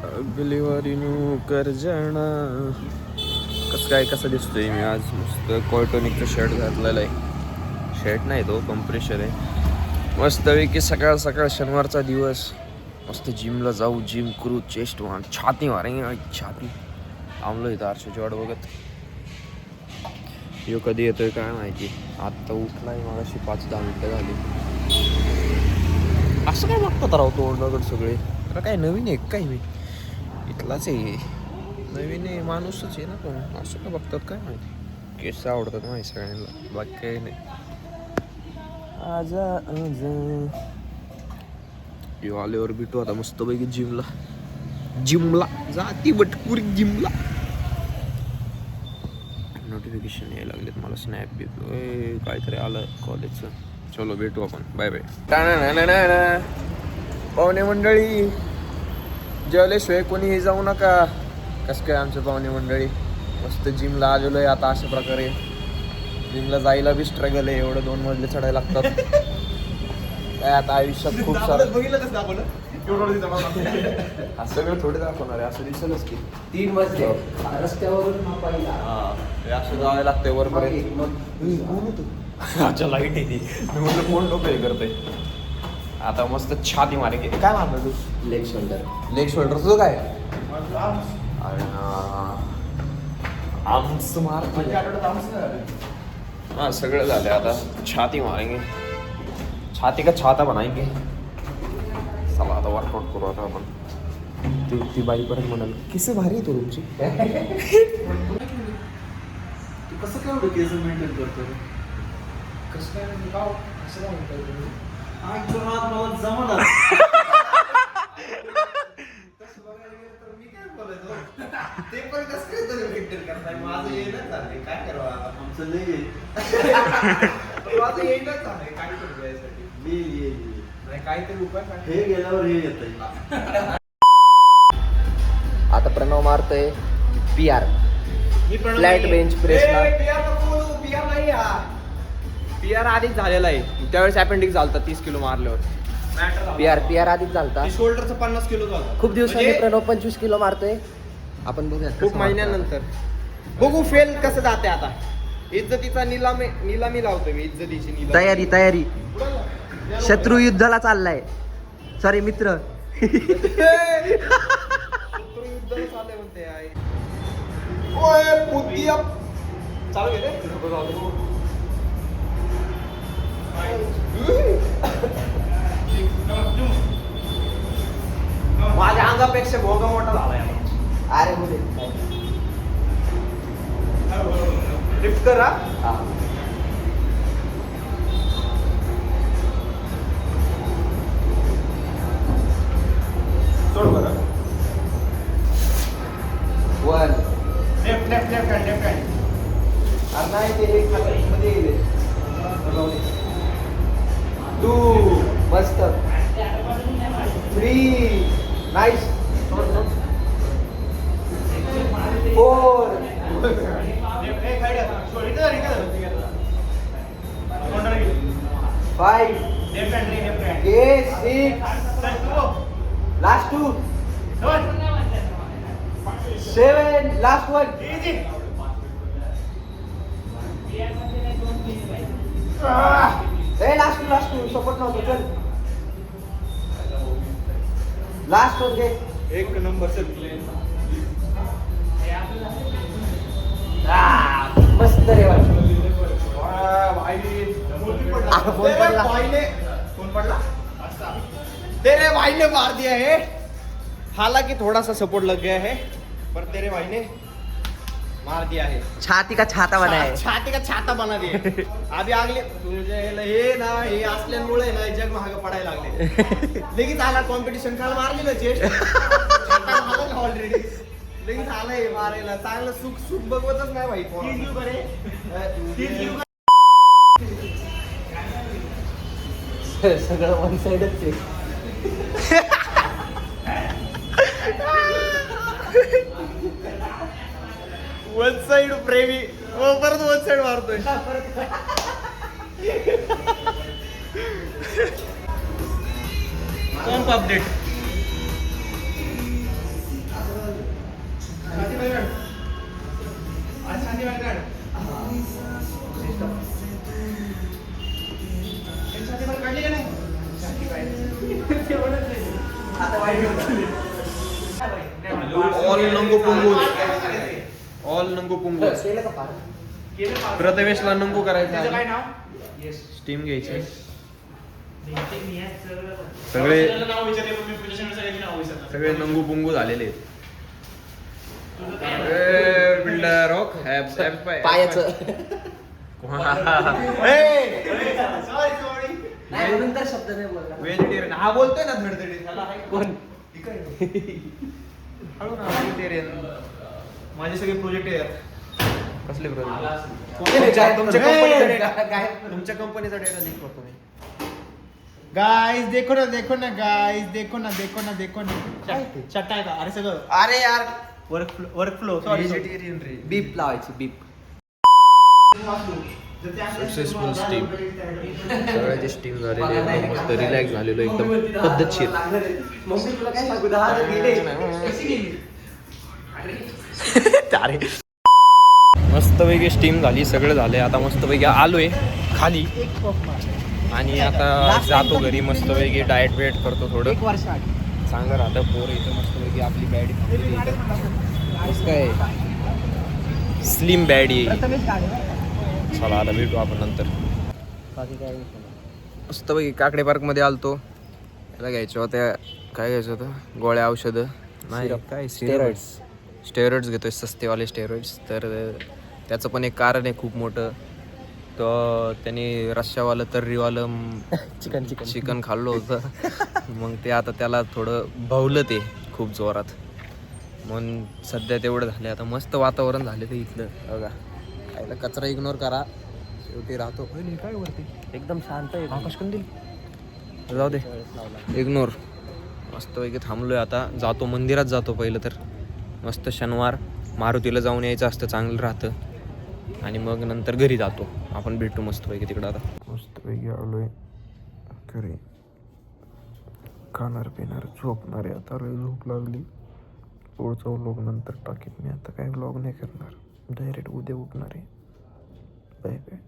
अगलीवारी कर जाणा. कसं दिसतोय मी आज? मस्त कॉटोनिकचा शर्ट घातलेला आहे. शर्ट नाही तो कंप्रेशर आहे. मस्तपैकी सकाळ सकाळ शनिवारचा दिवस. मस्त जिमला जाऊ, जिम करू, चेस्ट वाढ, छाती मारेंगे. छाती थांबलो इथं आरशाची वाट बघत. यो कधी येतोय काय माहिती. आत्ता उठलाय मगाशी 5-10 मिनिटं झाली. असं काय बघतात राव तोंडाकडे सगळे? तर काय नवीन आहे काय? मी इथलाच आहे, नवीन आहे, माणूसच आहे ना तो. असं काय बघतात काय माहिती. केस आवडतात माहिती सगळ्यांना, बाकी काही नाही. आजा आजा यो आल्यावर भेटू आता मस्तपैकी जिमला जाती बटकुरी जिमला. नोटिफिकेशन यायला लागलेत मला, स्नॅप बी काहीतरी आलं कॉलेजचं. चलो भेटू आपण, बाय बाय. पाहुणे मंडळी, जेवल्याशिवाय कोणीही जाऊ नका. कसं काय आमच्या पाहुणे मंडळी? मस्त जिमला आलेलो आहे आता. अशा प्रकारे जिमला जायला बी स्ट्रगल आहे, एवढं 2 मजले चढायला लागतात. काय आता आयुष्यात खूप सारं बघितलं कसं दाखवलं असं वेळ थोडे दाखवणार आहे, असं दिसेलच की 3 मजले रस्त्यावरून असं जावं लागतंय वरपर्यंत. अच्छा लाईट आहे ती. मी म्हटलं कोण लोक हे करतंय. आता मस्त छाती मारे. काय मारणार तू? लेग शोल्डर तुझं काय? आमच मार. हा सगळं झालं आता. छाती मारेंगे, छाती का छाता बनाएंगे. चला आता वर्कआउट करू आता आपण. ती बाई परत म्हणाल किस भारी आहे तो तुमची. कसं काय एवढं केस मेंटेन करतो? कसं काय म्हणजे गाव असं काय म्हणताय तुम्ही? मला जमणार. तसं बघायला गेलं तर मी काय बोलायचो, ते पण कसं काय तरी मेंटेन करताय. माझं येणंच झालंय, काय करावं आता? आमचं नाही आहे. माझं येणंच झालंय, काय करू यासाठी? नाही काहीतरी उपाय सांग. हे गेल्यावर हे येतंय. आता प्रणव मारतोय PR फ्लॅट बेंच प्रेसला. PR नाही हा. PR आधीच झालेला आहे. त्यावेळेस अपेंडिक्स झालता 30 किलो मारल्यावर. PR आधीच झालता. शोल्डरचं 50 किलो झालं. खूप दिवसांनी प्रणव 25 किलो मारतोय. आपण बघूया खूप महिन्यानंतर बघू फेल कसं जाते आता. इज्जतीचा निलामी लावतोय मी, इज्जतीची निलामी. तयारी शत्रू युद्धाला चाललाय. सॉरी मित्र. चालू घे. माझ्या अंगापेक्षा भोगा मोठा झालाय. अरे बोले लिफ्ट करा. सोड बरं. 1 लेफ्ट हँड. अरे नाही ते एक मध्ये गेले. 2 मस्त 3 nice 4 5 6 last 2 7 last 1. Last 2 support नव्हतं. चल लास्ट 1 घे. एक नंबर सर. मस्त रे फोन पडला. तेरे भाई ने मार दिया है. हालांकि थोड़ा सा सपोर्ट लग गया है, पर तेरे भाई ने मार दिया है. छाती का छाता बनाय. छाती का छाता बना दिया. अभी आगले तुझे हे ना हे असल्यामुळे ना जग महाग पडायला लागले. लगेच आला कॉम्पिटिशन काल मारली ना चेस्ट ऑलरेडी. लगेच आलाय मारायला. चांगलं सुख बघवतच नाही भाई. सगळं वन साइडच आहे. वन साइड प्रेमी परत वन साइड मारतोय. कोण अपडेट ऑल नंगू पुंगूज ऑल नंगू पुंगूज. केलं का फार प्रथमेशला नंगू करायचं त्याचं काय आहे. नाव? स्टीम घ्यायची. सगळे नाव विचारले पण मी पोझिशन सगळ्यांची नाव विचारणार. सगळे नंगू पुंगू झालेले आहेत. तुझं काय? बिल्डर ऑफ पायाचं Sorry. नाही म्हणून तर शब्द नाही बोलला. व्हेजिटेरियन हा बोलतोय ना धडधडी त्याला हाय कोण? हळू ना व्हेजिटेरियन. माझे सगळे प्रोजेक्ट आहेत. कसले प्रोजेक्ट? तुमच्या कंपनीचा डेटा काय तुमच्या कंपनीचा डेटा लीक करतो मी. गाइस देखो ना गाइस देखो ना चट्टा आहे का अरे सगळं अरे यार वर्क फ्लो सॉरी व्हेजिटेरियन रे. बीप लावायची बीप. Successful steam. सगळ्याचे स्टीम झालेले एकदम मस्त रिलॅक्स झालेलो एकदम पद्धतशीर. मम्मी तुला काय सांगू 10 गेले. अरे मस्तपैकी स्टीम झाली सगळं झालंय. आता मस्तपैकी आलोय खाली आणि आता जातो घरी. मस्तपैकी डाएट वेट करतो थोडं. 1 वर्ष आधी. चांगलं राहतं पोर इथं मस्तपैकी आपली बॅडी थांबलेली इथं. काय स्लिम बॅडी. प्रथमेश काय चला आता भेटू आपण नंतर. बाकी काय मस्तपैकी काकडे पार्कमध्ये आलतो. त्याला घ्यायचं होत्या काय घ्यायचं होतं गोळ्या औषधं नाही काय स्टेरॉइड्स. स्टेरॉइड्स घेतोय सस्तेवाले स्टेरॉइड्स. तर त्याचं पण एक कारण आहे खूप मोठं. तर त्यांनी रश्शावालं तर्रीवालं चिकन खाल्लं होतं. मग ते आता त्याला थोडं भवलं ते खूप जोरात. म्हणून सध्या तेवढं झालं. आता मस्त वातावरण झालं ते इथलं बघा. खायला कचरा इग्नोर करा शेवटी राहतो. काय वरती एकदम शांत आहे. आकाश कंदील जाऊ दे इग्नोर. मस्तपैकी थांबलोय आता. जातो मंदिरात जातो पहिलं तर. मस्त शनिवार मारुतीला जाऊन यायचं असतं चांगलं राहतं. आणि मग नंतर घरी जातो आपण. भेटू मस्तपैकी तिकडं. आता मस्तपैकी आलोय घरी. खाणार पिणार झोपणार आहे आता. झोप लागली. पुढचा व्लॉग नंतर टाकेन मी. आता काय व्लॉग नाही करणार. डायरेक्ट उद्या उठणार आहे. Bye bye.